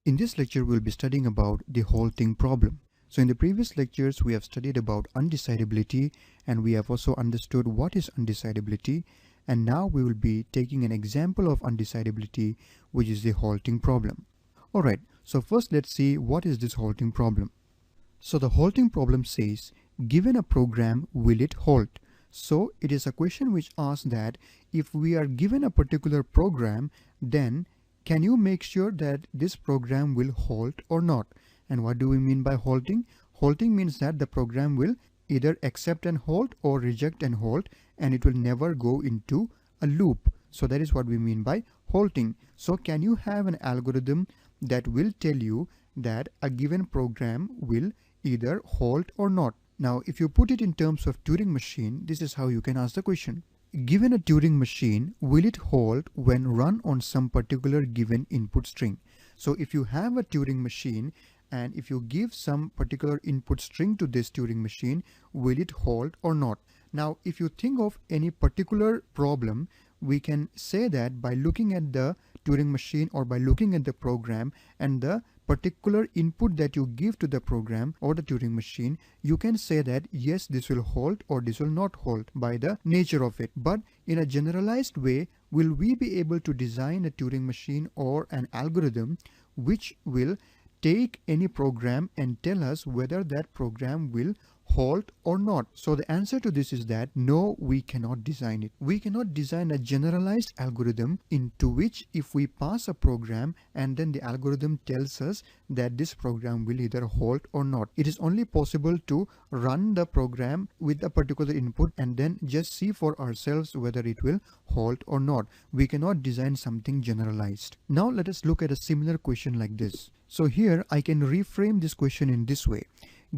In this lecture, we'll be studying about the halting problem. So in the previous lectures, we have studied about undecidability, and we have also understood what is undecidability. And now we will be taking an example of undecidability, which is the halting problem. Alright, so first let's see what is this halting problem. So the halting problem says, given a program, will it halt? So it is a question which asks that if we are given a particular program, then can you make sure that this program will halt or not? And what do we mean by halting? Halting means that the program will either accept and halt or reject and halt, and it will never go into a loop. So that is what we mean by halting. So can you have an algorithm that will tell you that a given program will either halt or not? Now, if you put it in terms of Turing machine, this is how you can ask the question. Given a Turing machine, will it halt when run on some particular given input string? So if you have a Turing machine and if you give some particular input string to this Turing machine, will it halt or not? Now, if you think of any particular problem, we can say that by looking at the Turing machine or by looking at the program and the particular input that you give to the program or the Turing machine, you can say that yes, this will halt or this will not halt by the nature of it. But in a generalized way, will we be able to design a Turing machine or an algorithm which will take any program and tell us whether that program will halt or not? So the answer to this is that no, we cannot design it. We cannot design a generalized algorithm into which if we pass a program and then the algorithm tells us that this program will either halt or not. It is only possible to run the program with a particular input and then just see for ourselves whether it will halt or not. We cannot design something generalized. Now let us look at a similar question like this. So here I can reframe this question in this way.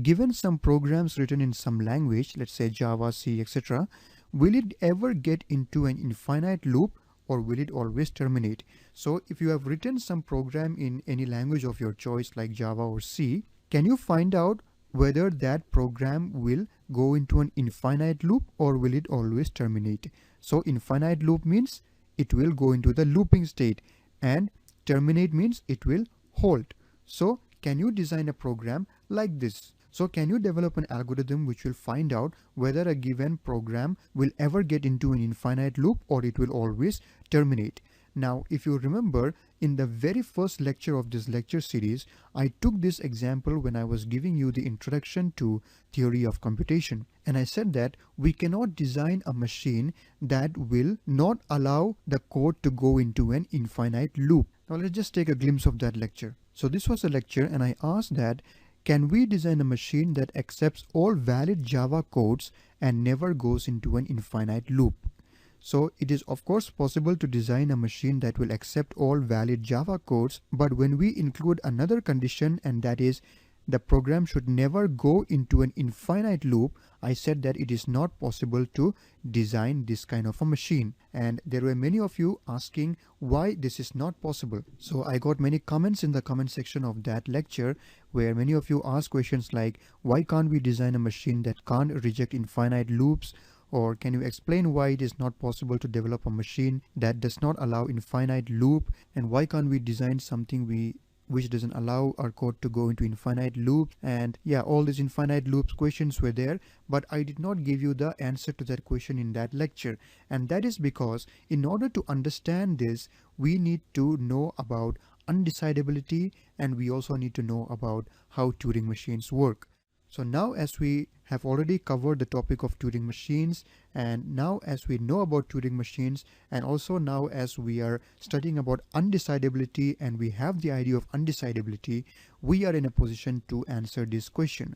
Given some programs written in some language, let's say Java, C, etc., will it ever get into an infinite loop or will it always terminate? So if you have written some program in any language of your choice like Java or C, can you find out whether that program will go into an infinite loop or will it always terminate? So infinite loop means it will go into the looping state and terminate means it will halt. So can you design a program like this? So can you develop an algorithm which will find out whether a given program will ever get into an infinite loop or it will always terminate? Now, if you remember, in the very first lecture of this lecture series, I took this example when I was giving you the introduction to theory of computation. And I said that we cannot design a machine that will not allow the code to go into an infinite loop. Now, let's just take a glimpse of that lecture. So this was a lecture and I asked that, can we design a machine that accepts all valid Java codes and never goes into an infinite loop? So it is of course possible to design a machine that will accept all valid Java codes, but when we include another condition, and that is the program should never go into an infinite loop, I said that it is not possible to design this kind of a machine. And there were many of you asking why this is not possible. So I got many comments in the comment section of that lecture where many of you asked questions like, why can't we design a machine that can't reject infinite loops? Or can you explain why it is not possible to develop a machine that does not allow infinite loop? And why can't we design something which doesn't allow our code to go into infinite loops? And yeah, all these infinite loops questions were there, but I did not give you the answer to that question in that lecture. And that is because in order to understand this, we need to know about undecidability and we also need to know about how Turing machines work. So now as we have already covered the topic of Turing machines, and now as we know about Turing machines, and also now as we are studying about undecidability and we have the idea of undecidability, we are in a position to answer this question.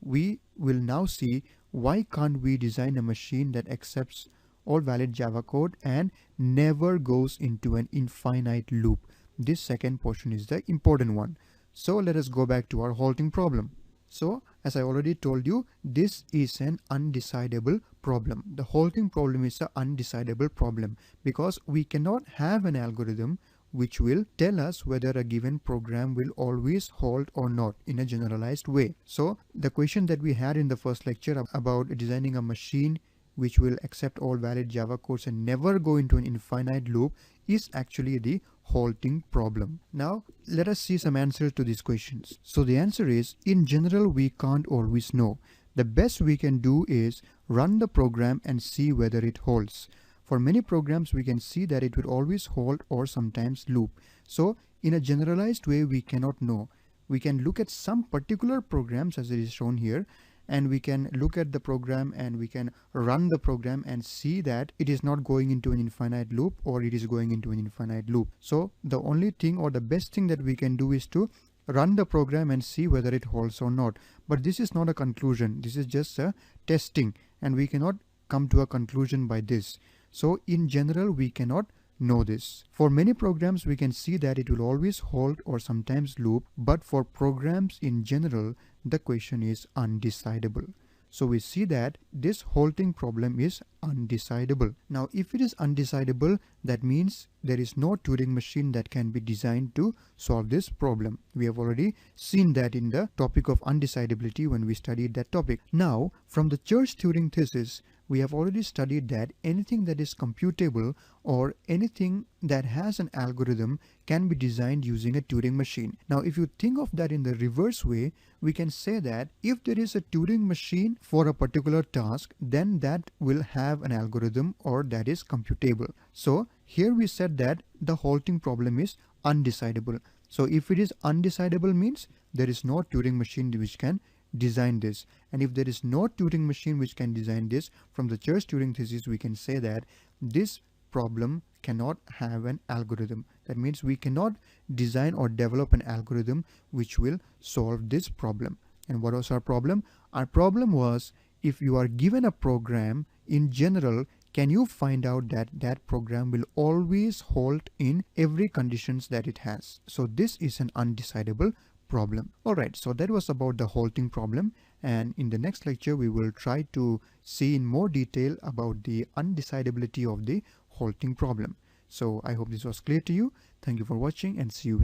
We will now see why can't we design a machine that accepts all valid Java code and never goes into an infinite loop. This second portion is the important one. So let us go back to our halting problem. So as I already told you, this is an undecidable problem. The halting problem is an undecidable problem because we cannot have an algorithm which will tell us whether a given program will always halt or not in a generalized way. So the question that we had in the first lecture about designing a machine which will accept all valid Java codes and never go into an infinite loop is actually the halting problem. Now let us see some answers to these questions. So the answer is, in general we can't always know. The best we can do is run the program and see whether it holds. For many programs we can see that it will always hold or sometimes loop. So in a generalized way we cannot know. We can look at some particular programs as it is shown here, and we can look at the program and we can run the program and see that it is not going into an infinite loop or it is going into an infinite loop. So the only thing or the best thing that we can do is to run the program and see whether it holds or not. But this is not a conclusion. This is just a testing, and we cannot come to a conclusion by this. So in general we cannot know this. For many programs we can see that it will always hold or sometimes loop, but for programs in general the question is undecidable. So we see that this halting problem is undecidable. Now if it is undecidable, that means there is no Turing machine that can be designed to solve this problem. We have already seen that in the topic of undecidability when we studied that topic. Now from the Church-Turing thesis, we have already studied that anything that is computable or anything that has an algorithm can be designed using a Turing machine. Now if you think of that in the reverse way, we can say that if there is a Turing machine for a particular task, then that will have an algorithm or that is computable. So here we said that the halting problem is undecidable. So if it is undecidable means there is no Turing machine which can design this, and if there is no Turing machine which can design this, from the Church-Turing thesis we can say that this problem cannot have an algorithm. That means we cannot design or develop an algorithm which will solve this problem. And what was our problem? Our problem was, if you are given a program in general, can you find out that that program will always hold in every conditions that it has? So this is an undecidable problem. Alright, so that was about the halting problem, and in the next lecture we will try to see in more detail about the undecidability of the halting problem. So I hope this was clear to you. Thank you for watching and see you in